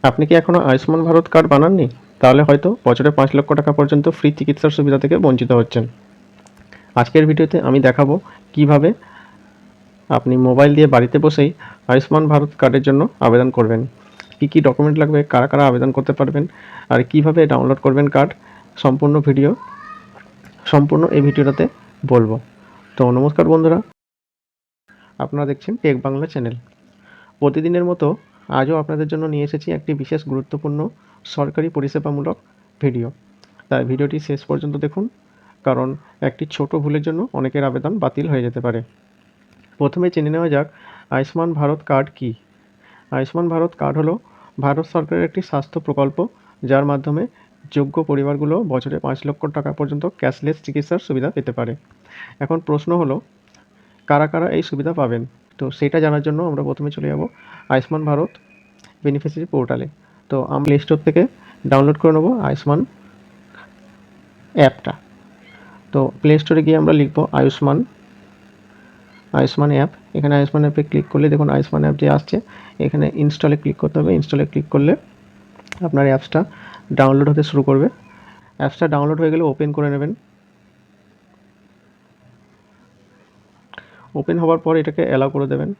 আপনি কি এখনও আয়ুষ্মান ভারত কার্ড বানাননি? তাহলে হয়তো বছরে 5 লক্ষ টাকা পর্যন্ত ফ্রি চিকিৎসার সুবিধা থেকে বঞ্চিত হচ্ছেন। আজকের ভিডিওতে আমি দেখাবো কিভাবে আপনি মোবাইল দিয়ে বাড়িতে বসেই আয়ুষ্মান ভারত কার্ডের জন্য আবেদন করবেন। কী কী ডকুমেন্ট লাগবে, কারা কারা আবেদন করতে পারবেন, আর কিভাবে ডাউনলোড করবেন কার্ড, সম্পূর্ণ এই ভিডিওটাতে বলবো। তো নমস্কার বন্ধুরা, আপনারা দেখছেন টেক বাংলা চ্যানেল। প্রতিদিনের মতো আজও আপনাদের জন্য নিয়ে এসেছি একটি বিশেষ গুরুত্বপূর্ণ সরকারি পরিষেবামূলক ভিডিও। তাই ভিডিওটি শেষ পর্যন্ত দেখুন, কারণ একটি ছোট ভুলের জন্য অনেকের আবেদন বাতিল হয়ে যেতে পারে। প্রথমে জেনে নেওয়া যাক আয়ুষ্মান ভারত কার্ড কী। আয়ুষ্মান ভারত কার্ড হলো ভারত সরকারের একটি স্বাস্থ্য প্রকল্প, যার মাধ্যমে যোগ্য পরিবারগুলো বছরে 5 লক্ষ টাকা পর্যন্ত ক্যাশলেস চিকিৎসার সুবিধা পেতে পারে। এখন প্রশ্ন হলো, কারা কারা এই সুবিধা পাবেন? তো সেটা জানার জন্য আমরা প্রথমে চলে যাব আয়ুষ্মান ভারত বেনিফিশিয়ারি পোর্টালে। তো আমরা প্লে স্টোর থেকে ডাউনলোড করে নেব আয়ুষ্মান অ্যাপটা। তো প্লে স্টোরে গিয়ে আমরা লিখব আয়ুষ্মান অ্যাপ। এখানে আয়ুষ্মান অ্যাপে ক্লিক করলে দেখুন আয়ুষ্মান অ্যাপ যে আসছে, এখানে ইনস্টলে ক্লিক করতে হবে। ইনস্টলে ক্লিক করলে আপনার অ্যাপসটা ডাউনলোড হতে শুরু করবে। অ্যাপসটা ডাউনলোড হয়ে গেলে ওপেন করে নেবেন। ওপেন হওয়ার পর এটাকে অ্যালাউ করে দেবেন।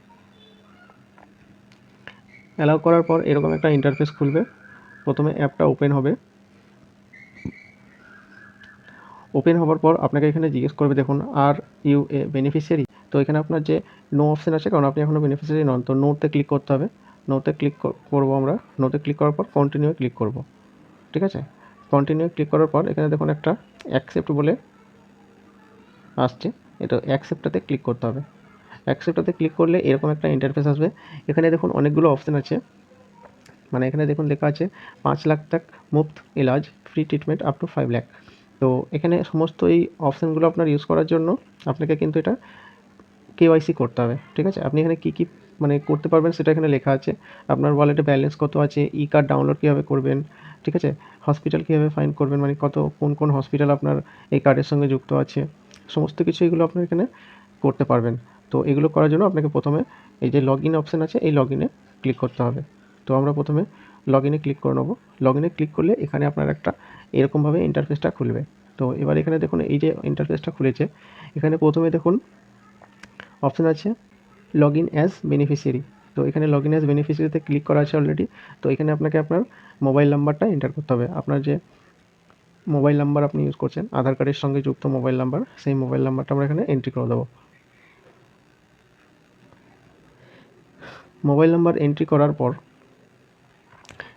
অ্যালাউ করার পর এরকম একটা ইন্টারফেস খুলবে। প্রথমে অ্যাপটা ওপেন হবে। ওপেন হওয়ার পর আপনাকে এখানে জিজ্ঞেস করবে, দেখুন আর ইউ এ বেনিফিশিয়ারি। তো এখানে আপনার যে নো অপশান আছে, কারণ আপনি এখনও বেনিফিশিয়ারি নন, তো নোতে ক্লিক করতে হবে। নোতে ক্লিক করবো আমরা। নোতে ক্লিক করার পর কন্টিনিউ ক্লিক করব। ঠিক আছে, কন্টিনিউ ক্লিক করার পর এখানে দেখুন একটা অ্যাকসেপ্ট বলে আসছে, এটা অ্যাকসেপ্টটাতে ক্লিক করতে হবে। অ্যাকসেপ্টটাতে ক্লিক করলে এরকম একটা ইন্টারফেস আসবে। এখানে দেখুন অনেকগুলো অপশান আছে, মানে এখানে দেখুন লেখা আছে 5 লাখ তক মুফত ইলাজ, free treatment up to 5 lakh. তো এখানে সমস্ত এই অপশানগুলো আপনার ইউজ করার জন্য আপনাকে কিন্তু এটা কেওয়াইসি করতে হবে। ঠিক আছে, আপনি এখানে কী কী মানে করতে পারবেন সেটা এখানে লেখা আছে। আপনার ওয়ালেটে ব্যালেন্স কত আছে, ই কার্ড ডাউনলোড কীভাবে করবেন, ঠিক আছে, হসপিটাল কীভাবে ফাইন্ড করবেন, মানে কোন কোন হসপিটাল আপনার এই কার্ডের সঙ্গে যুক্ত আছে, সমস্ত কিছু এগুলো আপনার এখানে করতে পারবেন। তো এগুলো করার জন্য আপনাকে প্রথমে এই যে লগ ইন অপশান আছে, এই লগ ইনে ক্লিক করতে হবে। তো আমরা প্রথমে লগ ইনে ক্লিক করে নেব। লগ ইনে ক্লিক করলে এখানে আপনার একটা এরকমভাবে ইন্টারফেসটা খুলবে। তো এবার এখানে দেখুন এই যে ইন্টারফেসটা খুলেছে, এখানে প্রথমে দেখুন অপশান আছে লগ ইন অ্যাজ বেনিফিশিয়ারি। তো এখানে লগ ইন অ্যাজ বেনিফিশিয়ারিতে ক্লিক করা আছে অলরেডি। তো এখানে আপনাকে আপনার মোবাইল নাম্বারটা এন্টার করতে হবে। আপনার যে মোবাইল নাম্বার আপনি ইউজ করছেন, আধার কার্ডের সঙ্গে যুক্ত মোবাইল নাম্বার, সেই মোবাইল নাম্বারটা আমরা এখানে এন্ট্রি করে দেবো। মোবাইল নাম্বার এন্ট্রি করার পর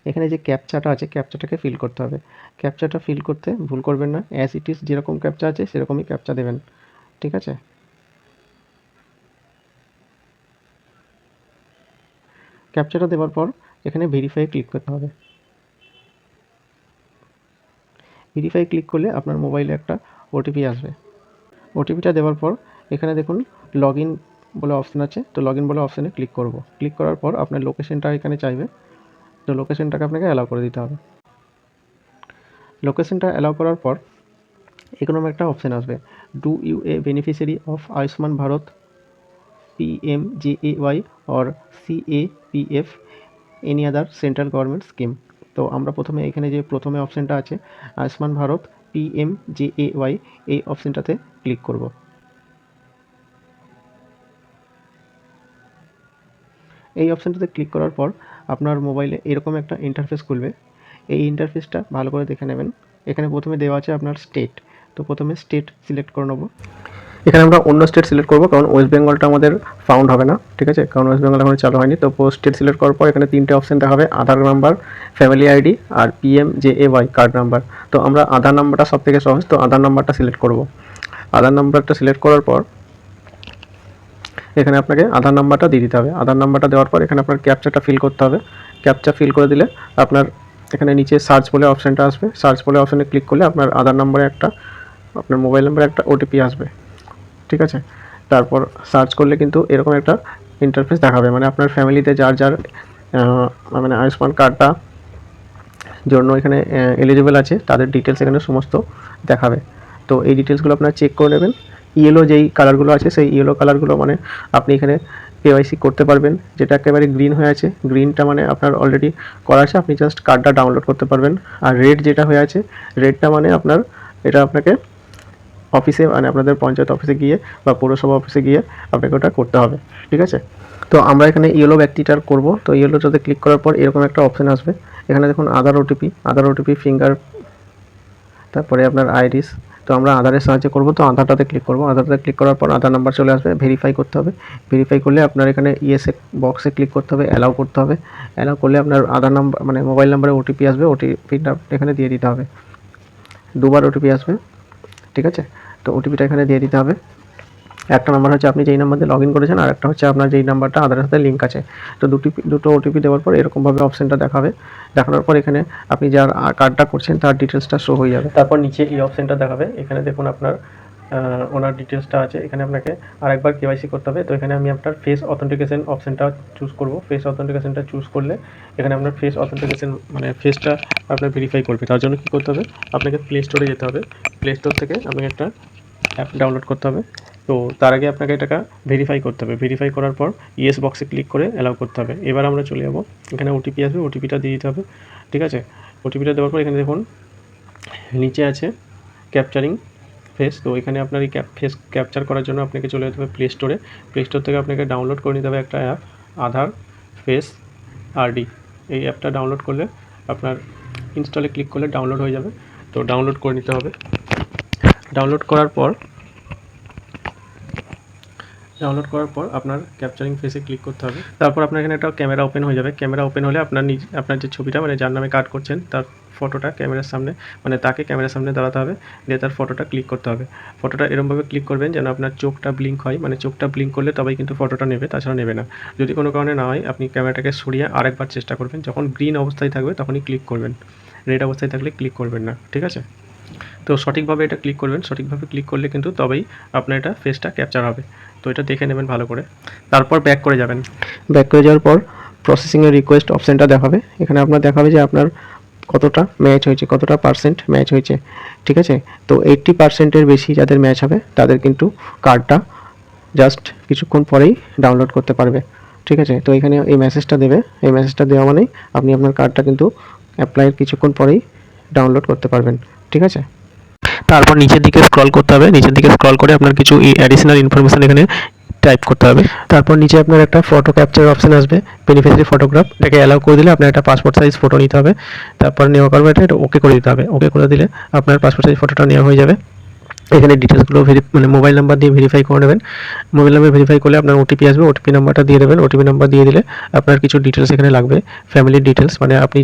এখানে যে ক্যাপচাটা আছে, ক্যাপচাটাকে ফিল করতে হবে। ক্যাপচাটা ফিল করতে ভুল করবেন না, অ্যাজ ইট ইজ যেরকম ক্যাপচা আছে সেরকমই ক্যাপচা দেবেন। ঠিক আছে, ক্যাপচাটা দেওয়ার পর এখানে ভেরিফাই ক্লিক করতে হবে। ভেরিফাই ক্লিক করলে আপনার মোবাইলে একটা ওটিপি আসবে। ওটিপিটা দেওয়ার পর এখানে দেখুন লগ ইন বলে অপশান আছে, তো লগ ইন বলে অপশানে ক্লিক করব। ক্লিক করার পর আপনার লোকেশনটা এখানে চাইবে, তো লোকেশনটাকে আপনাকে অ্যালাউ করে দিতে হবে। লোকেশনটা অ্যালাউ করার পর এরকম একটা অপশান আসবে, do you a beneficiary of Ayushman Bharat PMJAY or CAPF any other central government scheme. তো আমরা প্রথমে এখানে যে প্রথমে অপশানটা আছে আয়ুষ্মান ভারত PMJAY, এই অপশানটাতে ক্লিক করব। এই অপশানটাতে ক্লিক করার পর আপনার মোবাইলে এরকম একটা ইন্টারফেস খুলবে। এই ইন্টারফেসটা ভালো করে দেখে নেবেন। এখানে প্রথমে দেওয়া আছে আপনার স্টেট, তো প্রথমে স্টেট সিলেক্ট করে নেব। এখানে আমরা অন্য স্টেট সিলেক্ট করবো, কারণ ওয়েস্ট বেঙ্গলটা আমাদের ফাউন্ড হবে না। ঠিক আছে, কারণ ওয়েস্ট বেঙ্গল এখন চালু হয়নি। তো স্টেট সিলেক্ট করার পর এখানে 3টে অপশান দেখাবে, আধার নাম্বার, ফ্যামিলি আইডি আর PMJAY কার্ড নাম্বার। তো আমরা আধার নাম্বারটা সব থেকে সহজ, তো আধার নাম্বারটা সিলেক্ট করব। আধার নাম্বারটা সিলেক্ট করার পর এখানে আপনাকে আধার নাম্বারটা দিয়ে দিতে হবে। আধার নাম্বারটা দেওয়ার পর এখানে আপনার ক্যাপচাটা ফিল করতে হবে। ক্যাপচা ফিল করে দিলে আপনার এখানে নিচে সার্চ বলে অপশানটা আসবে। সার্চ বলে অপশানে ক্লিক করলে আপনার আধার নাম্বারে আপনার মোবাইল নাম্বারে একটা ওটিপি আসবে। ঠিক আছে, তারপর সার্চ করলে কিন্তু এরকম একটা ইন্টারফেস দেখাবে, মানে আপনার ফ্যামিলিতে যার যার মানে আয়ুষ্মান কার্ডটা জন্য এখানে এলিজিবল আছে তাদের ডিটেলস এখানে সমস্ত দেখাবে। তো এই ডিটেলসগুলো আপনারা চেক করে নেবেন। ইয়েলো যেই কালারগুলো আছে সেই ইয়েলো কালারগুলো মানে আপনি এখানে কেওয়াইসি করতে পারবেন, যেটা একেবারে গ্রিন হয়ে আছে, গ্রিনটা মানে আপনার অলরেডি করা আছে, আপনি জাস্ট কার্ডটা ডাউনলোড করতে পারবেন। আর রেড যেটা হয়ে আছে, রেডটা মানে আপনার এটা আপনাকে অফিসে মানে আপনাদের পঞ্চায়েত অফিসে গিয়ে বা পৌরসভা অফিসে গিয়ে আপনাকে ওটা করতে হবে, ঠিক আছে। তো আমরা এখানে ইয়েলো ব্যক্তিটার করব। তো ইয়েলোটাতে ক্লিক করার পর এরকম একটা অপশান আসবে, এখানে দেখুন আধার ওটিপি ফিঙ্গার, তারপরে আপনার আইরিস। তো আমরা আধারের সাহায্যে করব, তো আধারটাতে ক্লিক করব। আধারটাতে ক্লিক করার পর আধার নাম্বার চলে আসবে, ভেরিফাই করতে হবে। ভেরিফাই করলে আপনার এখানে ইয়েস বক্সে ক্লিক করতে হবে, অ্যালাউ করতে হবে। অ্যালাউ করলে আপনার আধার নাম্বার মানে মোবাইল নাম্বারে ওটিপি আসবে, ওটিপিটা এখানে দিয়ে দিতে হবে। দুবার ওটিপি আসবে, ঠিক আছে। তো ওটিপিটা এখানে দিয়ে দিতে হবে। একটা নাম্বার হচ্ছে আপনি যেই নাম্বার দিয়ে লগ ইন করেছেন, আর একটা হচ্ছে আপনার যেই নাম্বারটা আধারের সাথে লিঙ্ক আছে। তো দুটো ওটিপি দেওয়ার পর এরকমভাবে অপশানটা দেখাবে। দেখানোর পর এখানে আপনি যার কার্ডটা করছেন তার ডিটেলসটা শো হয়ে যাবে। তারপর নিচে এই অপশানটা দেখাবে, এখানে দেখুন আপনার ওনার ডিটেলসটা আছে। এখানে আপনাকে আরেকবার কেওয়াইসি করতে হবে। তো এখানে আমি আপনার ফেস অথেন্টিকেশন অপশানটা চুজ করব। ফেস অথেন্টিকেশনটা চুজ করলে এখানে আপনার ফেস অথেন্টিকেশন মানে ফেসটা আপনার ভেরিফাই করবে। তার জন্য কী করতে হবে, আপনাকে প্লে স্টোরে যেতে হবে। প্লে স্টোর থেকে আপনাকে একটা অ্যাপ ডাউনলোড করতে হবে। তো তার আগে আপনাকে এটাকে ভেরিফাই করতে হবে। ভেরিফাই করার পর ইয়েস বক্সে ক্লিক করে অ্যালাউ করতে হবে। এবার আমরা চলে যাব, এখানে ওটিপি আসবে, ওটিপিটা দিয়ে দিতে হবে, ঠিক আছে। ওটিপিটা দেওয়ার পর এখানে দেখুন নিচে আছে ক্যাপচারিং ফেস। তো এখানে আপনার এই ফেস ক্যাপচার করার জন্য আপনাকে চলে যেতে হবে প্লে স্টোরে। প্লে স্টোর থেকে আপনাকে ডাউনলোড করে নিতে হবে একটা অ্যাপ, আধার ফেস আরডি। এই অ্যাপটা ডাউনলোড করলে আপনার ইনস্টলে ক্লিক করলে ডাউনলোড হয়ে যাবে। তো ডাউনলোড করে নিতে হবে। ডাউনলোড করার পর আপনার ক্যাপচারিং ফেসে ক্লিক করতে হবে। তারপর আপনার এখানে একটা ক্যামেরা ওপেন হয়ে যাবে। ক্যামেরা ওপেন হলে আপনার যে ছবিটা মানে যার নামে কার্ড করছেন তার ফটোটা ক্যামেরার সামনে মানে তাকে ক্যামেরার সামনে দাঁড়াতে হবে, দিয়ে তার ফটোটা ক্লিক করতে হবে। ফটোটা এরকমভাবে ক্লিক করবেন যেন আপনার চোখটা ব্লিঙ্ক হয়, মানে চোখটা ব্লিঙ্ক করলে তবেই কিন্তু ফটোটা নেবে, তাছাড়া নেবে না। যদি কোনো কারণে না হয় আপনি ক্যামেরাটাকে সরিয়ে আরেকবার চেষ্টা করবেন। যখন গ্রিন অবস্থায় থাকবে তখনই ক্লিক করবেন, রেড অবস্থায় থাকলে ক্লিক করবেন না, ঠিক আছে। তো সঠিকভাবে এটা ক্লিক করবেন, সঠিকভাবে ক্লিক করলে কিন্তু তবেই আপনার এটা ফেসটা ক্যাপচার হবে। তো এটা দেখে নেবেন ভালো করে। তারপর ব্যাক করে যাবেন। ব্যাক করে যাওয়ার পর প্রসেসিংয়ের রিকোয়েস্ট অপশানটা দেখাবে। এখানে আপনার দেখাবে যে আপনার কতটা ম্যাচ হয়েছে, কতটা পার্সেন্ট ম্যাচ হয়েছে, ঠিক আছে। তো 80%-এর বেশি যাদের ম্যাচ হবে তাদের কিন্তু কার্ডটা জাস্ট কিছুক্ষণ পরেই ডাউনলোড করতে পারবে, ঠিক আছে। তো এখানে এই মেসেজটা দেবে, এই মেসেজটা দেওয়া মানেই আপনি আপনার কার্ডটা কিন্তু অ্যাপ্লাইয়ের কিছুক্ষণ পরেই ডাউনলোড করতে পারবেন, ঠিক আছে। তারপর নিচের দিকে স্ক্রল করতে হবে। নিচের দিকে স্ক্রল করে আপনার কিছু অ্যাডিশনাল ইনফরমেশন এখানে টাইপ করতে হবে। তারপর নিচে আপনার একটা ফটো ক্যাপচার অপশান আসবে, বেনিফিশিয়ারি ফটোগ্রাফ। এটাকে অ্যালাউ করে দিলে আপনার একটা পাসপোর্ট সাইজ ফটো নিতে হবে। তারপর নেওয়া করবে এটা ওকে করে দিতে হবে। ওকে করে দিলে আপনার পাসপোর্ট সাইজ ফটোটা নেওয়া হয়ে যাবে। এখানে ডিটেলসগুলো মানে মোবাইল নাম্বার দিয়ে ভেরিফাই করে নেবেন। মোবাইল নাম্বার ভেরিফাই করলে আপনার ওটিপি আসবে, ওটিপি নাম্বারটা দিয়ে দেবেন। ওটিপি নাম্বার দিয়ে দিলে আপনার কিছু ডিটেলস এখানে লাগবে, ফ্যামিলির ডিটেলস, মানে আপনি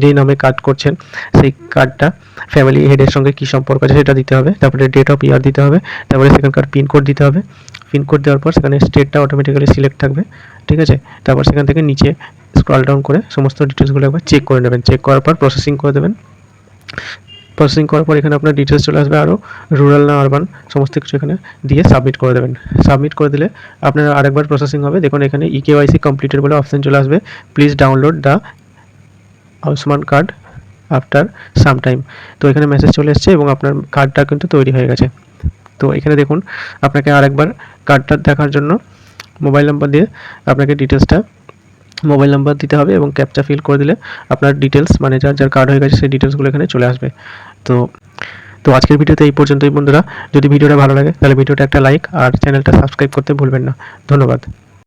যেই নামে কার্ড করছেন সেই কার্ডটা ফ্যামিলি হেডের সঙ্গে কী সম্পর্ক আছে সেটা দিতে হবে। তারপরে ডেট অফ ইয়ার দিতে হবে। তারপরে সেখানকার পিনকোড দিতে হবে। পিনকোড দেওয়ার পর সেখানে স্টেটটা অটোমেটিক্যালি সিলেক্ট থাকবে, ঠিক আছে। তারপর সেখান থেকে নিচে স্ক্রল ডাউন করে সমস্ত ডিটেলসগুলো একবার চেক করে নেবেন। চেক করার পর প্রসেসিং করে দেবেন। প্রসেসিং করার পর এখানে আপনার ডিটেলস চলে আসবে, আরও রুরাল না আরবান সমস্ত কিছু এখানে দিয়ে সাবমিট করে দেবেন। সাবমিট করে দিলে আপনার আরেকবার প্রসেসিং হবে। দেখুন এখানে ইকেওয়াইসি কমপ্লিটেড বলে অপশান চলে আসবে। Please download the Ayushman card after some time. তো এখানে মেসেজ চলে এসছে এবং আপনার কার্ডটা কিন্তু তৈরি হয়ে গেছে। তো এখানে দেখুন আপনাকে আরেকবার কার্ডটা দেখার জন্য মোবাইল নাম্বার দিয়ে আপনাকে ডিটেলসটা মোবাইল নাম্বার দিতে হবে এবং ক্যাপচা ফিল করে দিলে আপনার ডিটেলস মানে যার কার্ড হয়ে গেছে সেই ডিটেলসগুলো এখানে চলে আসবে। তো আজকের ভিডিওতে এই পর্যন্তই বন্ধুরা। যদি ভিডিওটা ভালো লাগে তাহলে ভিডিওটা একটা লাইক আর চ্যানেলটা সাবস্ক্রাইব করতে ভুলবেন না। ধন্যবাদ।